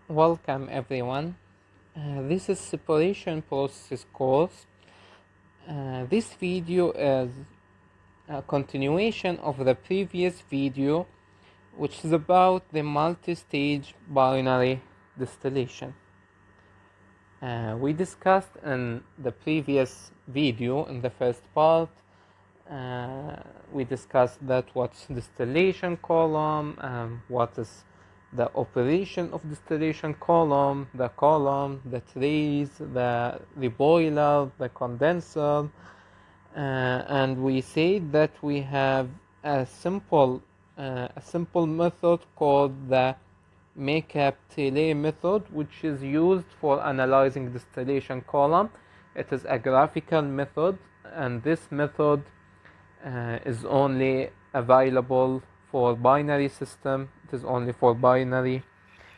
Welcome everyone. This is separation process course. This video is a continuation of the previous video, which is about the multi-stage binary distillation. We discussed in the previous video, in the first part, we discussed that what's distillation column, what is the operation of distillation column, the trays, the boiler, the condenser, and we said that we have a simple method called the McCabe Thiele method, which is used for analyzing distillation column. It is a graphical method, and this method is only available for binary system. It is only for binary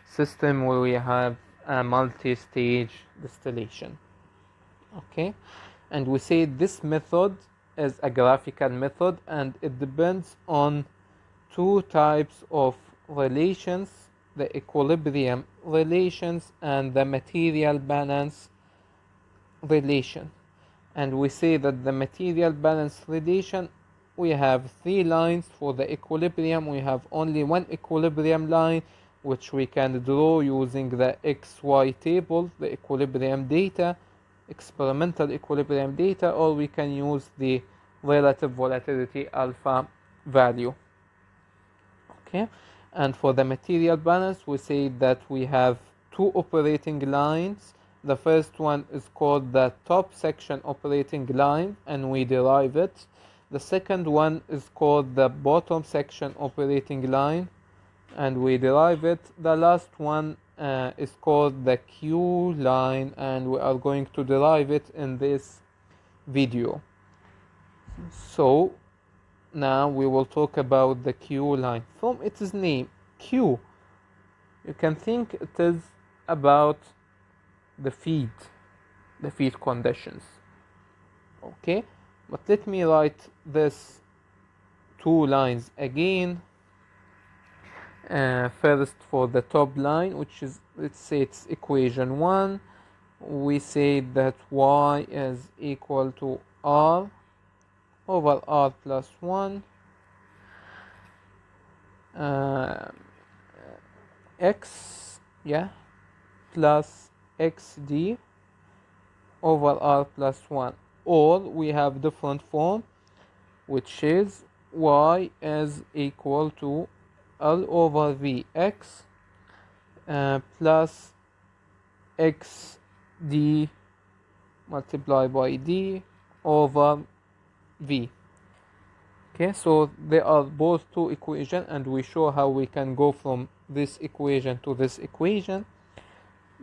system where we have a multi-stage distillation. Okay, and we say this method is a graphical method, and it depends on two types of relations: the equilibrium relations and the material balance relation. And we say that the material balance relation, we have three lines. For the equilibrium, we have only one equilibrium line, which we can draw using the XY table, the equilibrium data, experimental equilibrium data, or we can use the relative volatility alpha value. Okay, and for the material balance, we say that we have two operating lines. The first one is called the top section operating line, and we derive it. The second one is called the bottom section operating line, and we derive it. The last one is called the Q line, and we are going to derive it in this video. So now we will talk about the Q line. From its name, Q, you can think it is about the feed conditions. Okay, but let me write this two lines again. First, for the top line, which is, let's say it's equation 1, we say that y is equal to r over r plus 1 x plus xd over r plus 1, or we have different form, which is y is equal to L over Vx plus xd multiplied by d over v. Okay, so they are both two equations, and we show how we can go from this equation to this equation,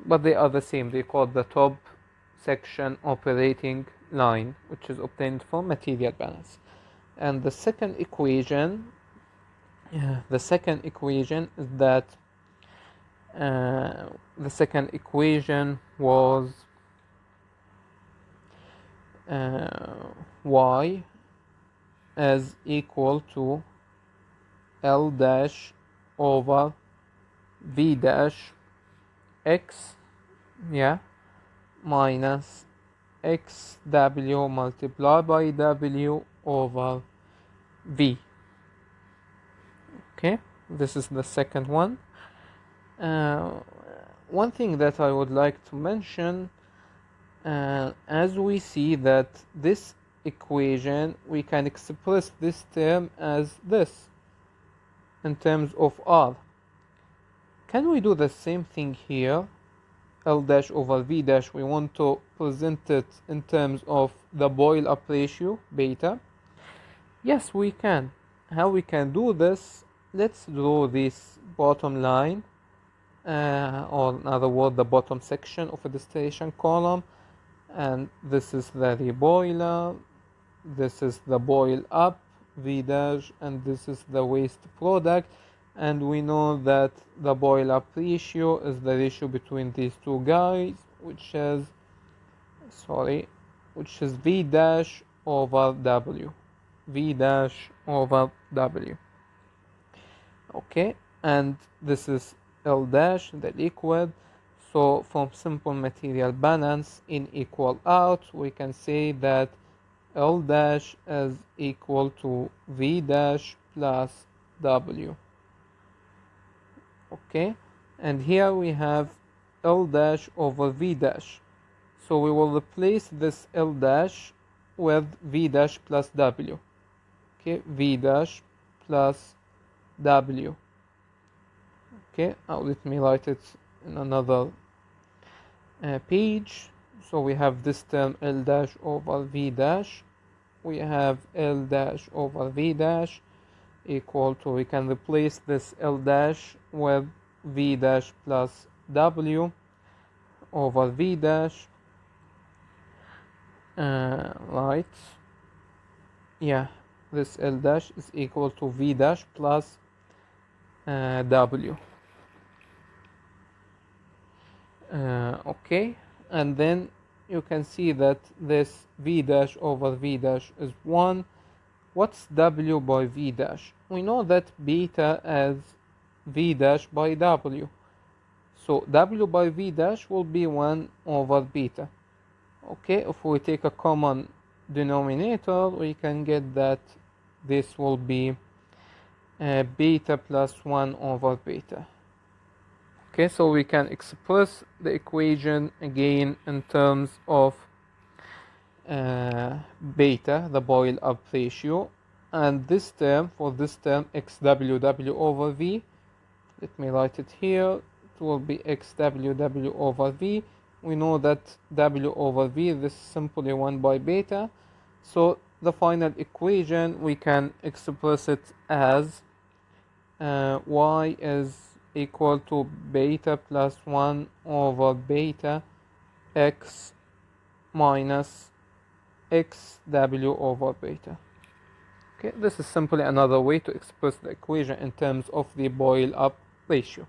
but they are the same. They call the top section operating line, which is obtained from material balance. And the second equation is that the second equation was y is equal to L dash over V dash x minus xw multiplied by w over v. Okay, this is the second one. One thing that I would like to mention, as we see that this equation, we can express this term as this in terms of r. Can we do the same thing here? L dash over V dash, we want to present it in terms of the boil up ratio, beta. Yes, we can. How we can do this? Let's draw this bottom line, or in other words, the bottom section of a distillation column. And this is the reboiler, this is the boil up, V dash, and this is the waste product. And we know that the boil up ratio is the ratio between these two guys, which is V dash over W. V dash over W. Okay, and this is L dash, the liquid. So from simple material balance in equal out, we can say that L dash is equal to V dash plus W. Okay, and here we have L dash over V dash. So we will replace this L dash with V dash plus W. Okay, V dash plus W. Okay, let me write it in another page. So we have this term L dash over V dash. We have L dash over V dash equal to, we can replace this L dash with V dash plus W over V dash. Right. Yeah, this L dash is equal to V dash plus W. Okay, and then you can see that this V dash over V dash is 1. What's W by V dash? We know that beta is V dash by W. So W by V dash will be 1 over beta. Okay, if we take a common denominator, we can get that this will be beta plus 1 over beta. Okay, so we can express the equation again in terms of beta, the boil up ratio, and this term, for this term, xww over v, let me write it here, it will be xww over v. We know that w over v, this is simply 1 by beta, so the final equation we can express it as y is equal to beta plus 1 over beta x minus xw over beta. Okay, this is simply another way to express the equation in terms of the boil up ratio.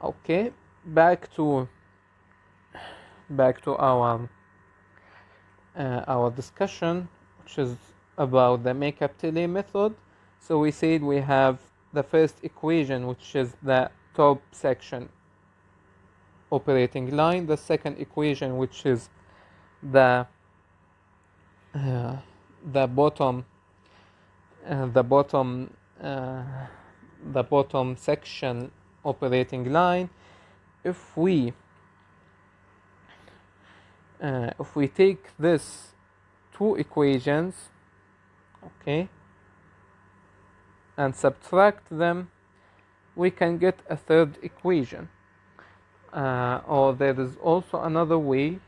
Okay, back to our discussion, which is about the McCabe Thiele method. So we said we have the first equation, which is the top section operating line, the second equation, which is the bottom section operating line. If we take this two equations, okay, and subtract them, we can get a third equation. Or there is also another way,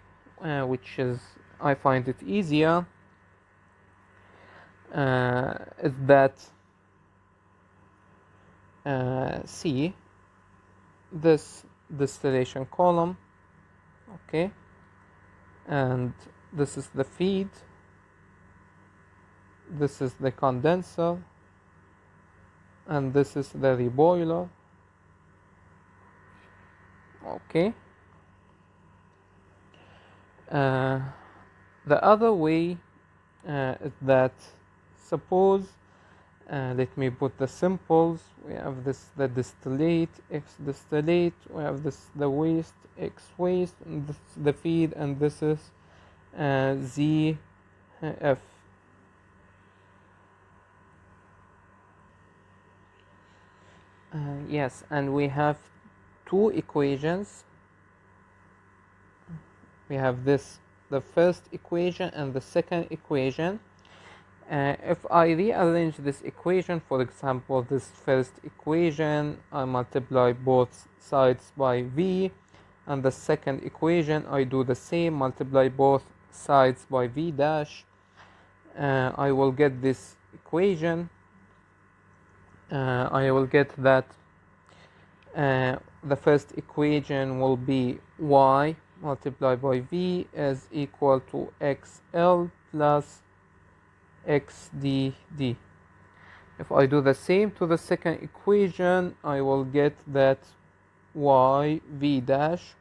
which is, I find it easier, is that see this distillation column, okay, and this is the feed, this is the condenser, and this is the reboiler. Okay, the other way is that, suppose, let me put the simples. We have this, the distillate, x distillate, we have this, the waste, x waste, and this the feed, and this is z f. Yes, and we have two equations. We have this, the first equation and the second equation. If I rearrange this equation, for example, this first equation, I multiply both sides by v, and the second equation, I do the same, multiply both sides by v dash. I will get this equation. I will get that the first equation will be y multiplied by v is equal to xl plus xdd. If I do the same to the second equation, I will get that y v dash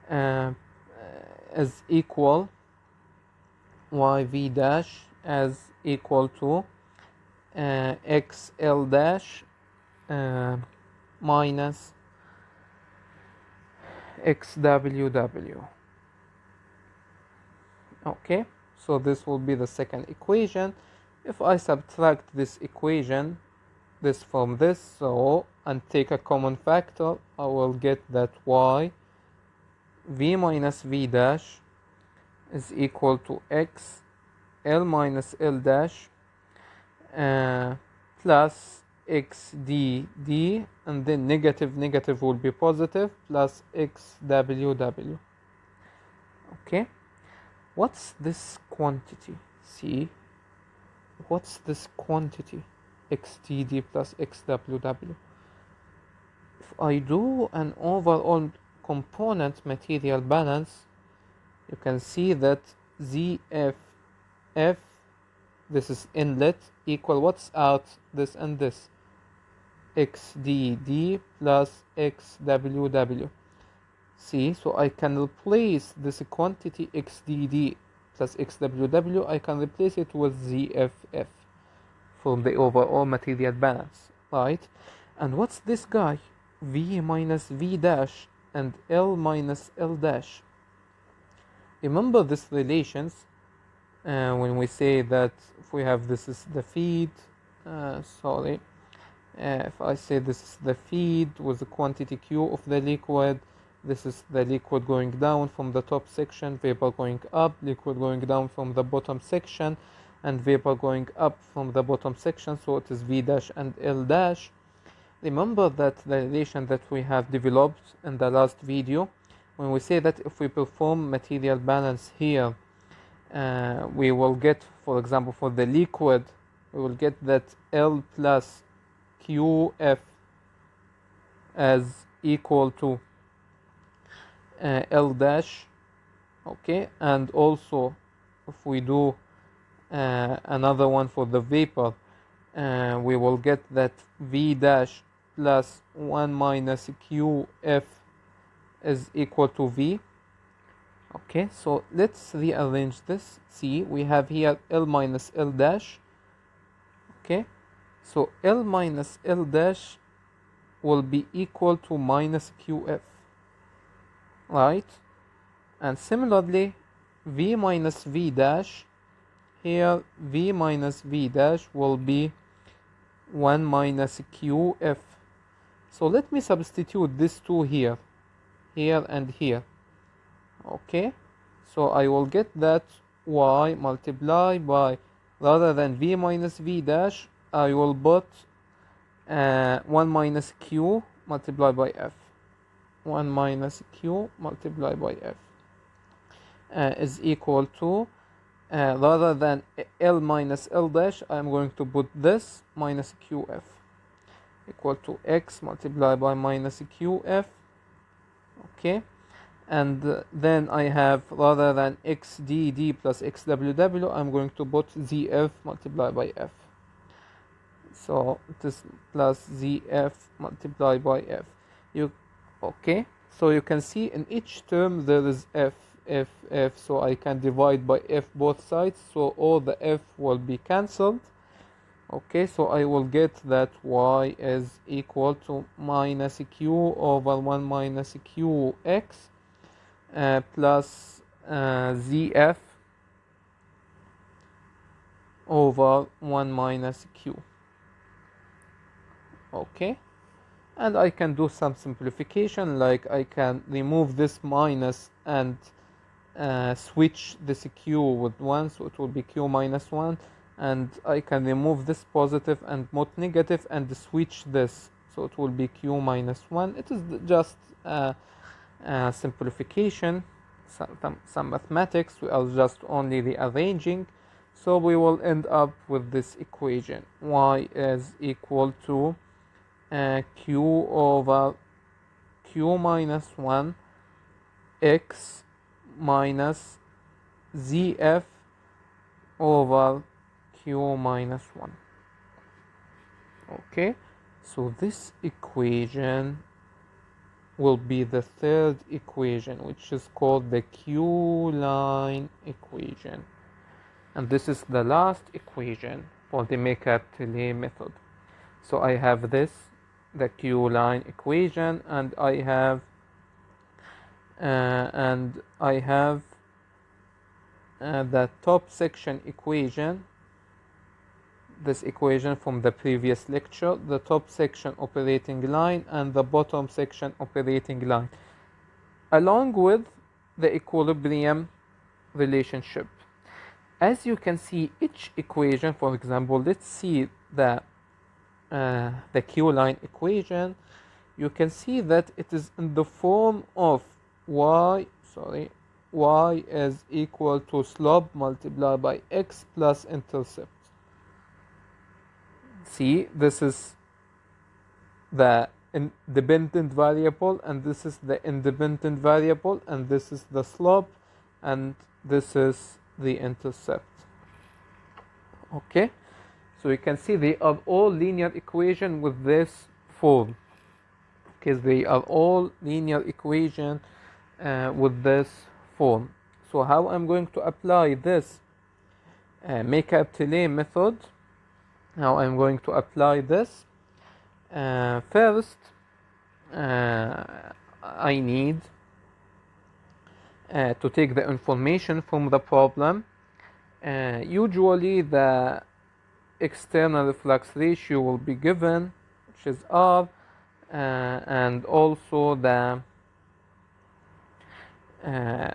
is equal, y v dash as equal to xl dash minus xww. Okay, so this will be the second equation. If I subtract this equation, this from this, so, and take a common factor, I will get that y v minus v dash is equal to x l minus l dash plus x d d, and then negative will be positive, plus x w w. Okay, what's this quantity? See, what's this quantity? X d d plus x w w. If I do an overall component material balance, you can see that ZFF, this is inlet, equal what's out, this and this, XDD plus XWW. See, so I can replace this quantity XDD plus XWW, I can replace it with ZFF for the overall material balance, right? And what's this guy? V minus V dash and L minus L dash. Remember this relations when we say that if we have this is the feed, if I say this is the feed with the quantity Q of the liquid, this is the liquid going down from the top section, vapor going up, liquid going down from the bottom section, and vapor going up from the bottom section, so it is V dash and L dash. Remember that the relation that we have developed in the last video, when we say that if we perform material balance here, we will get, for example, for the liquid, we will get that L plus QF as equal to L dash, okay, and also if we do another one for the vapor, we will get that V dash plus 1 minus QF is equal to V. Okay, so let's rearrange this. See, we have here L minus L dash. Okay, so L minus L dash will be equal to minus QF, right? And similarly, V minus V dash, here V minus V dash will be 1 minus QF. So let me substitute these two here and here. Okay, so I will get that y multiplied by, rather than v minus v dash, I will put 1 minus q multiplied by f. 1 minus q multiplied by f is equal to, rather than L minus L dash, I'm going to put this minus QF equal to X multiplied by minus QF. Okay, and then I have, rather than XDD plus XWW, I'm going to put ZF multiplied by F. So it is plus ZF multiplied by F. Okay, so you can see in each term there is F, so I can divide by F both sides, so all the F will be cancelled. Okay, so I will get that y is equal to minus q over 1 minus qx plus zf over 1 minus q. Okay, and I can do some simplification, like I can remove this minus and switch this q with 1, so it will be q minus 1, and I can remove this positive and put negative and switch this, so it will be q minus 1. It is just simplification, some mathematics. We are just only rearranging, so we will end up with this equation: y is equal to q over q minus 1 x minus zf over q minus 1. Okay, so this equation will be the third equation, which is called the Q-line equation, and this is the last equation for the McCabe method. So I have this, the Q-line equation, and I have and I have the top section equation, this equation from the previous lecture, the top section operating line and the bottom section operating line, along with the equilibrium relationship. As you can see, each equation, for example, let's see the Q line equation. You can see that it is in the form of y is equal to slope multiplied by x plus intercept. See, this is the dependent variable and this is the independent variable, and this is the slope and this is the intercept. Okay, so you can see they are all linear equation with this form. Okay, they are all linear equation with this form. So how I'm going to apply this McCabe method? How I'm going to apply this? First, I need to take the information from the problem. Usually the external flux ratio will be given, which is R, and also the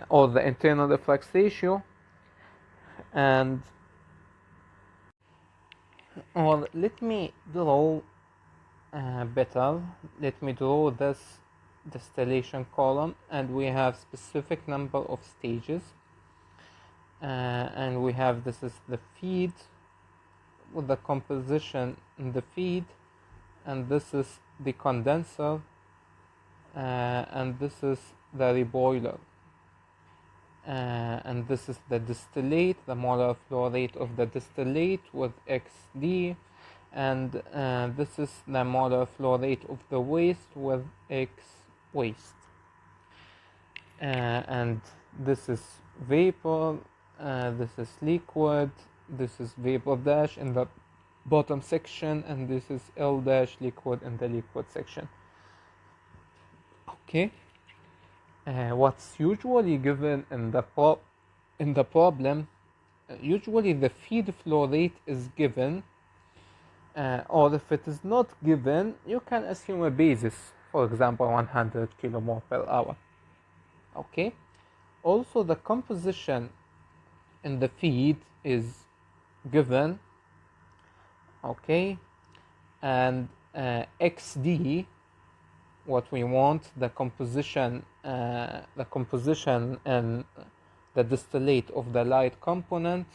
or the internal flux ratio, and well, let me draw better. Let me draw this distillation column, and we have specific number of stages, and we have, this is the feed with the composition in the feed, and this is the condenser, and this is the reboiler, and this is the distillate, the molar flow rate of the distillate with xd, and this is the molar flow rate of the waste with x waste, and this is vapor, this is liquid, this is vapor dash in the bottom section, and this is L dash liquid in the liquid section. Okay, what's usually given in the problem, usually the feed flow rate is given, or if it is not given, you can assume a basis, for example 100 kilomole per hour. Okay, also the composition in the feed is given. Okay, and xd, what we want, the composition and the distillate of the light component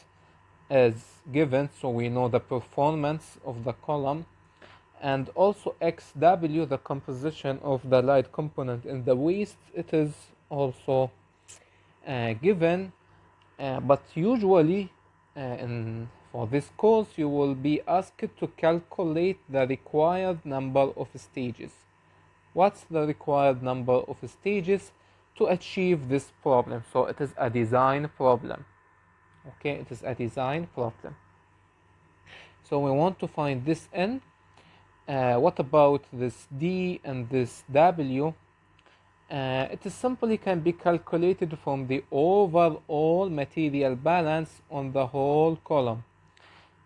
is given, so we know the performance of the column, and also xw, the composition of the light component in the waste, it is also given, but usually for this course you will be asked to calculate the required number of stages. What's the required number of stages to achieve this problem? So it is a design problem. Okay, it is a design problem. So we want to find this n. What about this d and this w? It is simply can be calculated from the overall material balance on the whole column.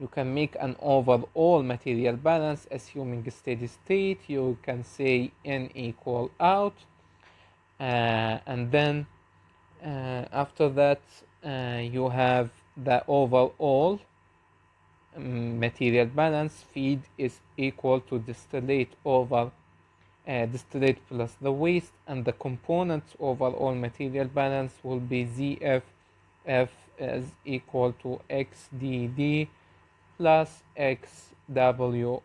You can make an overall material balance assuming a steady state. You can say n equal out, and then after that you have the overall material balance. Feed is equal to distillate over distillate plus the waste, and the components overall material balance will be ZF. F is equal to XDD plus XWW.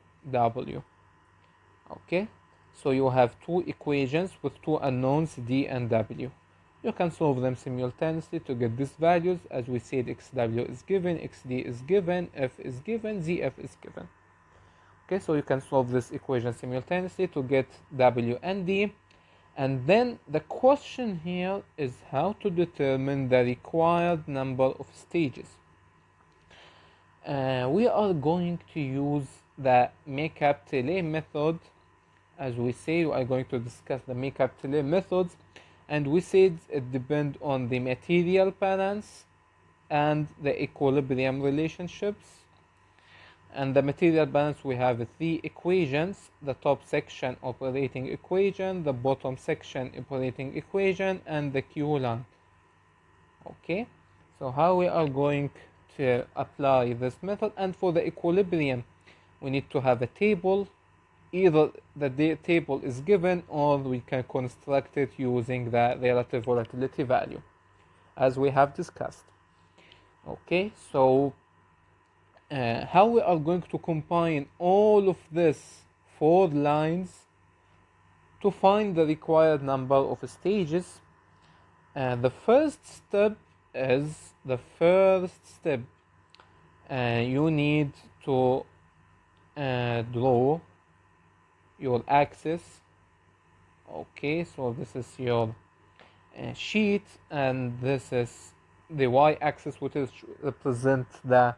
Okay, so you have two equations with two unknowns, D and W. You can solve them simultaneously to get these values. As we said, XW is given, XD is given, F is given, ZF is given. Okay, so you can solve this equation simultaneously to get W and D. And then the question here is how to determine the required number of stages. We are going to use the McCabe method. As we say, we are going to discuss the McCabe methods. and we said it depends on the material balance and the equilibrium relationships. And the material balance, we have three equations: the top section operating equation, the bottom section operating equation, and the Q line. Okay, so how we are going to apply this method? And for the equilibrium, we need to have a table. Either the table is given, or we can construct it using the relative volatility value, as we have discussed. Okay, so how we are going to combine all of this 4 lines to find the required number of stages. The first step is you need to draw your axis. Okay, so this is your sheet, and this is the y-axis, which is represent the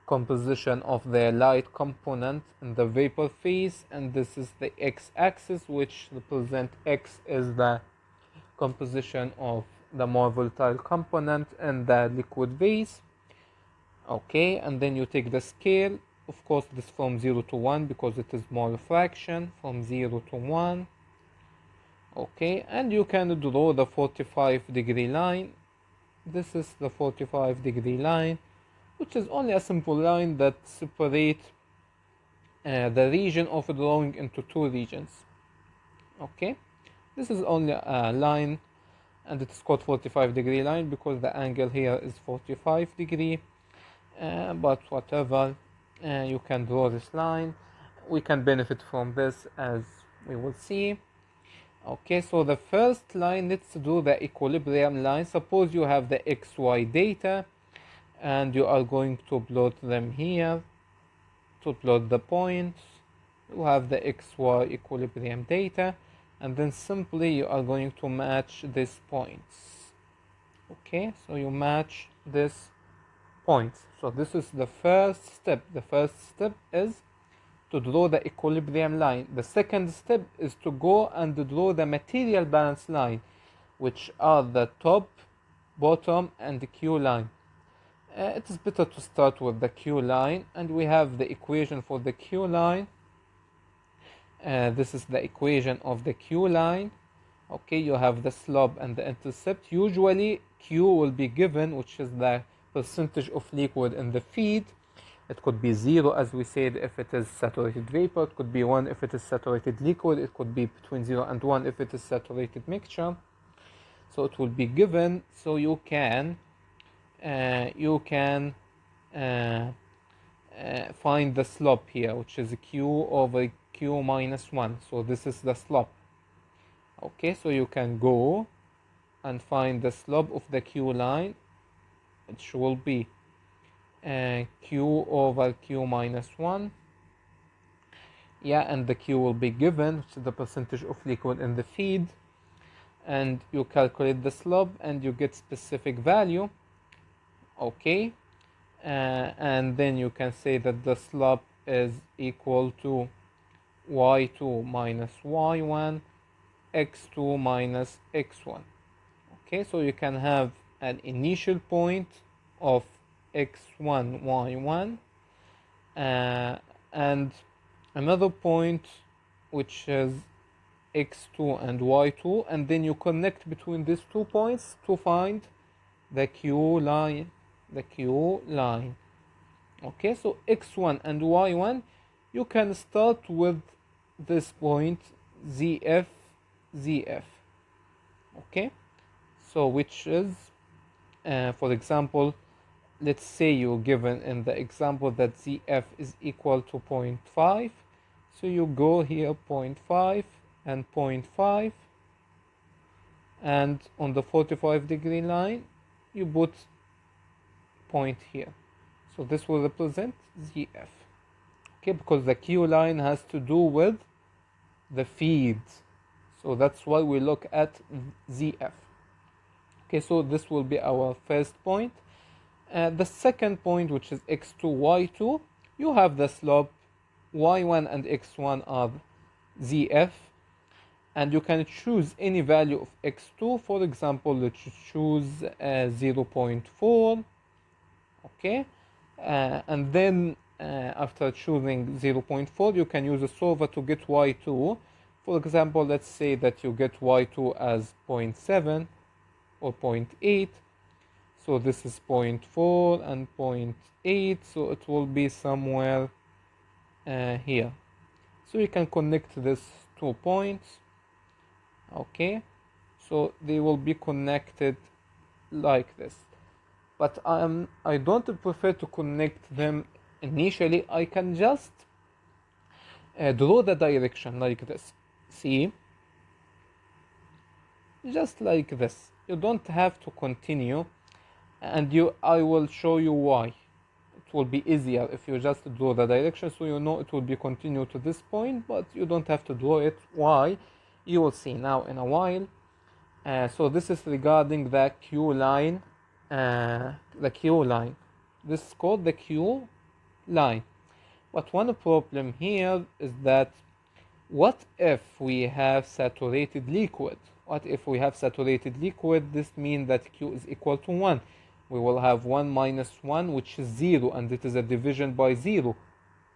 composition of the light component in the vapor phase, and this is the x-axis, which represent x is the composition of the more volatile component in the liquid phase. Okay, and then you take the scale. Of course, this from 0 to 1 because it is mole fraction, from 0 to 1. Okay, and you can draw the 45-degree line. This is the 45-degree line, which is only a simple line that separates the region of drawing into 2 regions. Okay, this is only a line, and it is called 45-degree line because the angle here is 45 degree. But whatever, you can draw this line. We can benefit from this, as we will see. Okay, so the first line, let's do the equilibrium line. Suppose you have the XY data and you are going to plot them here. To plot the points, you have the XY equilibrium data, and then simply you are going to match these points. Okay, so you match these points. So this is the first step. The first step is to draw the equilibrium line. The second step is to go and draw the material balance line, which are the top, bottom, and the Q line. It is better to start with the Q line, and we have the equation for the Q line. This is the equation of the Q line. Okay, you have the slope and the intercept. Usually Q will be given, which is the percentage of liquid in the feed. It could be 0, as we said, if it is saturated vapor. It could be 1 if it is saturated liquid. It could be between 0 and 1 if it is saturated mixture. So it will be given, so you can find the slope here, which is Q over Q minus 1. So this is the slope. Okay, so you can go and find the slope of the Q line, which will be Q over Q minus 1. Yeah, and the Q will be given, which is the percentage of liquid in the feed. And you calculate the slope and you get specific value. Okay, and then you can say that the slope is equal to y2 minus y1, x2 minus x1. Okay, so you can have an initial point of x1, y1, and another point which is x2 and y2, and then you connect between these 2 points to find the Q line. Okay, so x1 and y1, you can start with this point ZF. Okay, so which is, for example, let's say you're given in the example that ZF is equal to 0.5. So you go here 0.5 and 0.5, and on the 45-degree line you put point here. So this will represent ZF. Okay, because the Q line has to do with the feed. So that's why we look at ZF. Okay, so this will be our first point. The second point, which is x2, y2, you have the slope y1 and x1 are ZF, and you can choose any value of x2. For example, let's choose 0.4. Okay, and then after choosing 0.4, you can use a solver to get y2. For example, let's say that you get y2 as 0.7 or 0.8. So this is 0.4 and 0.8, so it will be somewhere here. So you can connect these 2 points. Okay, so they will be connected like this. But I don't prefer to connect them initially. I can just draw the direction like this. See? Just like this. You don't have to continue, and I will show you why. It will be easier if you just draw the direction, so you know it will be continue to this point, but you don't have to draw it. Why? You will see now in a while. So this is regarding the Q line. The Q line. This is called the Q line. But one problem here is that what if we have saturated liquid? What if we have saturated liquid? This means that Q is equal to 1. We will have 1 minus 1, which is 0, and it is a division by 0,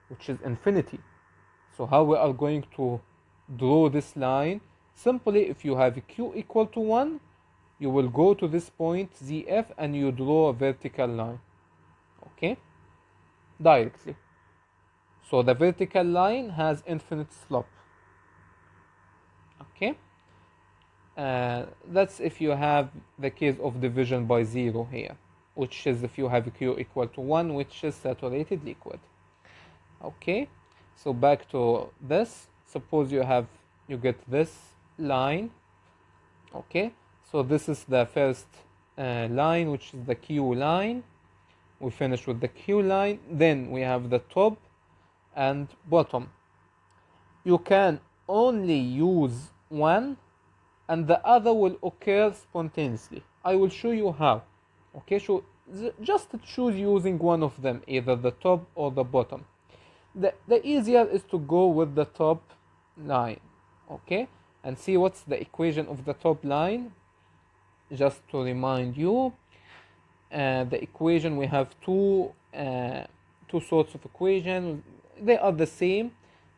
which is infinity. So how we are going to draw this line? Simply, if you have Q equal to 1, you will go to this point ZF and you draw a vertical line. Okay? Directly. So the vertical line has infinite slope. Okay? That's if you have the case of division by 0 here, which is if you have Q equal to 1, which is saturated liquid. Okay? So back to this. Suppose you get this line. Okay? So this is the first line, which is the Q line. We finish with the Q line. Then we have the top and bottom. You can only use one, and the other will occur spontaneously. I will show you how. Okay, so just choose using one of them, either the top or the bottom. The easier is to go with the top line. Okay, and see what's the equation of the top line. Just to remind you, the equation, we have two sorts of equations. They are the same.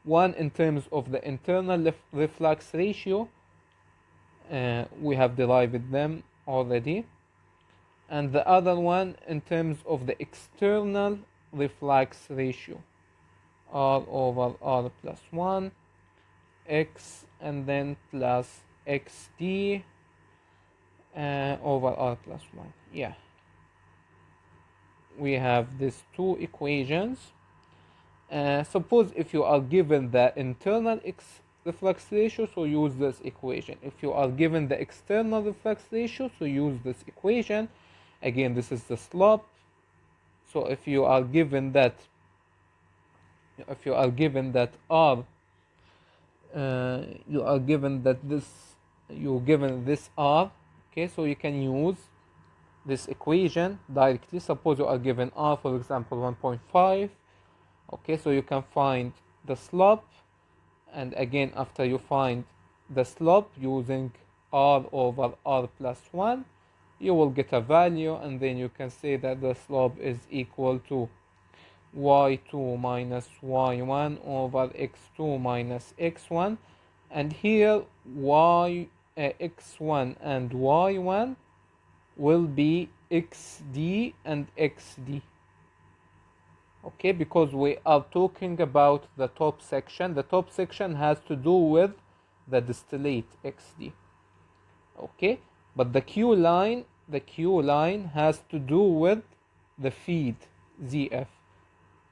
One in terms of the internal reflux ratio. We have derived them already. And the other one in terms of the external reflux ratio. R over R plus 1, X, and then plus XD over R plus 1. Yeah. We have these two equations. Suppose if you are given the internal reflux ratio, so use this equation. If you are given the external reflux ratio, so use this equation. Again, this is the slope. So if you are given that R, you're given this R. Okay, so you can use this equation directly. Suppose you are given R, for example, 1.5. Okay, so you can find the slope, and again, after you find the slope using R over R plus 1, you will get a value, and then you can say that the slope is equal to y2 minus y1 over x2 minus x1, and here x1 and y1 will be xd and xd. Okay, because we are talking about the top section. The top section has to do with the distillate xd. Okay, but the Q line has to do with the feed ZF.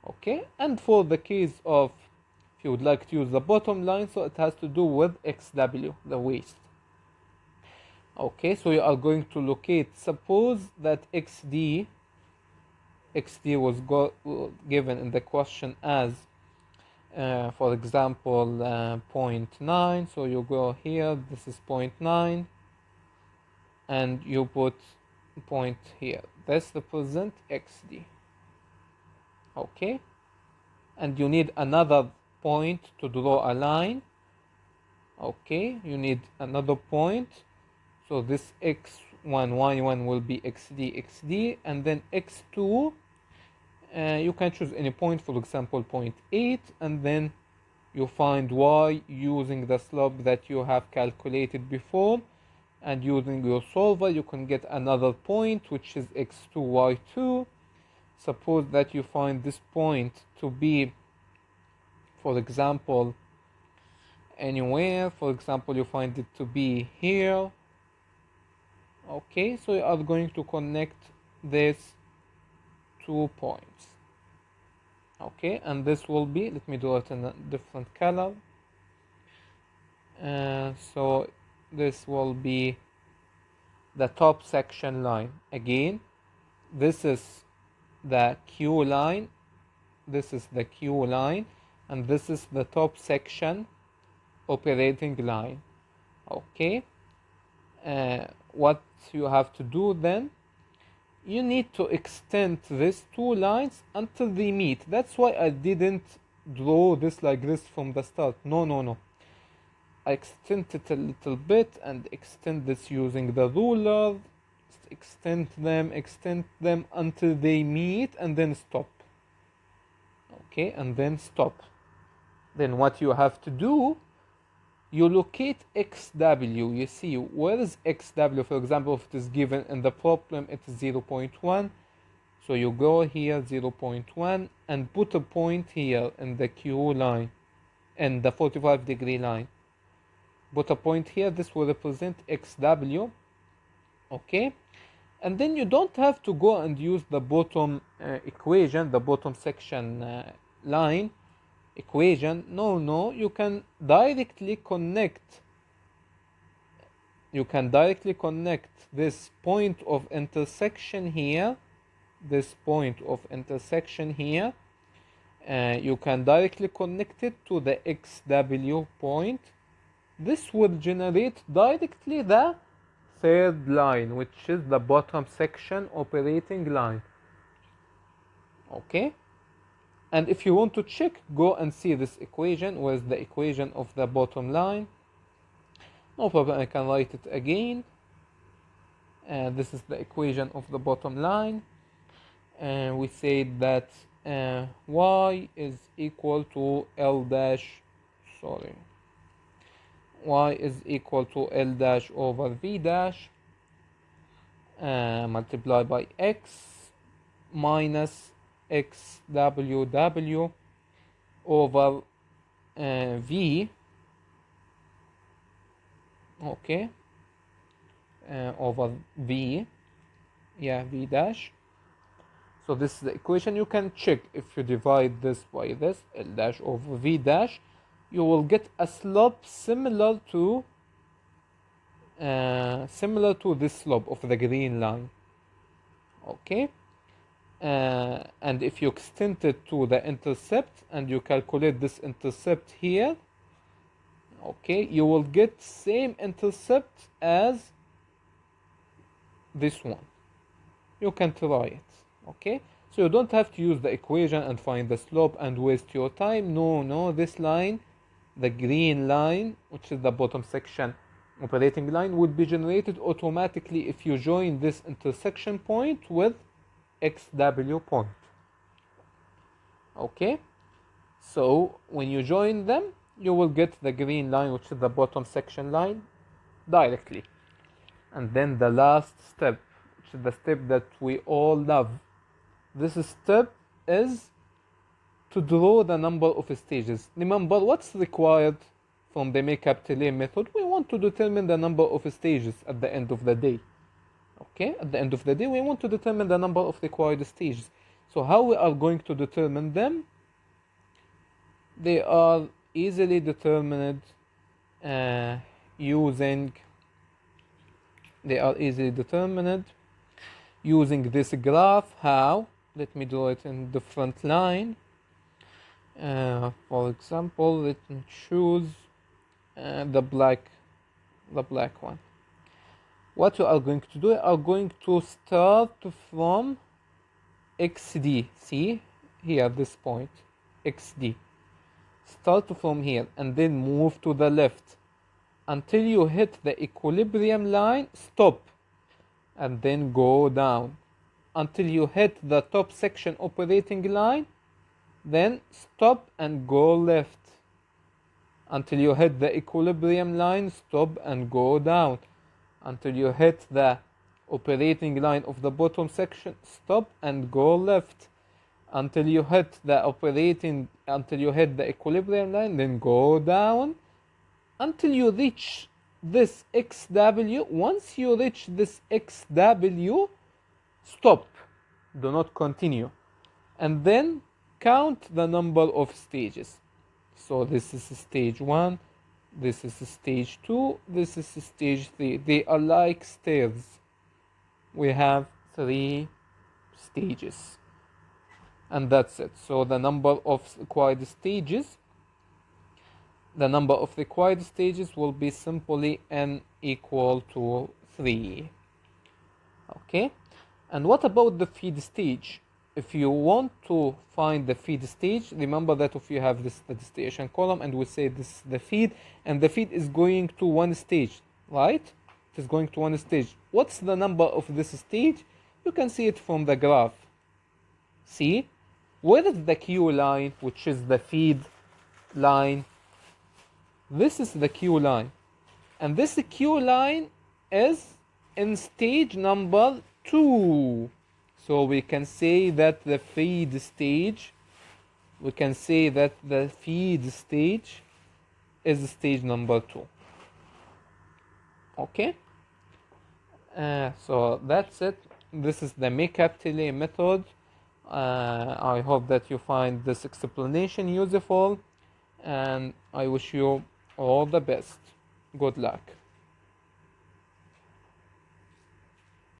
Okay, and for the case of, if you would like to use the bottom line, so it has to do with XW, the waste. Okay, so you are going to locate, suppose that XD was given in the question as, for example, 0.9. So you go here, this is 0.9, and you put point here. This represents XD. Okay, and you need another point to draw a line. Okay, you need another point. So this x1, y1 will be xd, and then x2, you can choose any point, for example, point 8, and then you find y using the slope that you have calculated before, and using your solver you can get another point, which is x2, y2. Suppose that you find this point to be, for example, anywhere. For example, you find it to be here. Okay, so you are going to connect these 2 points. Okay, and this will be, let me do it in a different color. So this will be the top section line. Again, this is the Q line, this is the Q line, and this is the top section operating line. Okay, what you have to do then, you need to extend these 2 lines until they meet. That's why I didn't draw this like this from the start. No. I extend it a little bit and extend this using the ruler. Extend them until they meet, and then stop. Okay, and then stop. Then what you have to do, you locate xw. You see, where is xw? For example, if it is given in the problem, it is 0.1. So you go here 0.1 and put a point here in the Q line, in the 45-degree line. Put a point here, this will represent xw. Okay, and then you don't have to go and use the bottom equation, the bottom section line equation. No, you can directly connect this point of intersection here, you can directly connect it to the xw point. This will generate directly the third line, which is the bottom section operating line. Okay, and if you want to check, go and see this equation. Where's the equation of the bottom line? No problem, I can write it again. This is the equation of the bottom line. We said that y is equal to L dash, y is equal to L dash over V dash multiplied by x minus xww over V. Okay, over V, V dash. So this is the equation. You can check, if you divide this by this, L dash over V dash, you will get a slope similar to this slope of the green line. Okay, and if you extend it to the intercept and you calculate this intercept here, okay, you will get same intercept as this one. You can try it. Okay, so you don't have to use the equation and find the slope and waste your time. No, this line, the green line, which is the bottom section operating line, would be generated automatically if you join this intersection point with xw point. Okay, so when you join them, you will get the green line, which is the bottom section line, directly. And then the last step, which is the step that we all love, this step is to draw the number of stages. Remember, what's required from the McCabe Thiele method? We want to determine the number of stages at the end of the day. Okay, at the end of the day, we want to determine the number of required stages. So how we are going to determine them? They are easily determined using this graph. How? Let me do it in different line. For example, let me choose the black one. What you are going to do, you are going to start from xd. See here, this point xd. Start from here and then move to the left until you hit the equilibrium line, stop, and then go down until you hit the top section operating line, then stop and go left until you hit the equilibrium line, stop and go down until you hit the operating line of the bottom section, stop and go left until you hit the equilibrium line, then go down until you reach this XW. Once you reach this XW, stop, do not continue, and then count the number of stages. So this is stage 1, this is stage 2, this is stage 3. They are like stairs. We have 3 stages, and that's it. So the number of required stages will be simply n equal to 3. Okay, and what about the feed stage? If you want to find the feed stage, remember that if you have this the distillation column and we say this is the feed, and the feed is going to one stage, right? It is going to one stage. What's the number of this stage? You can see it from the graph. See? Where is the Q line, which is the feed line? This is the Q line. And this Q line is in stage number 2. So we can say that the feed stage, is stage number 2. Okay? So that's it. This is the McCabe Thiele method. I hope that you find this explanation useful, and I wish you all the best. Good luck.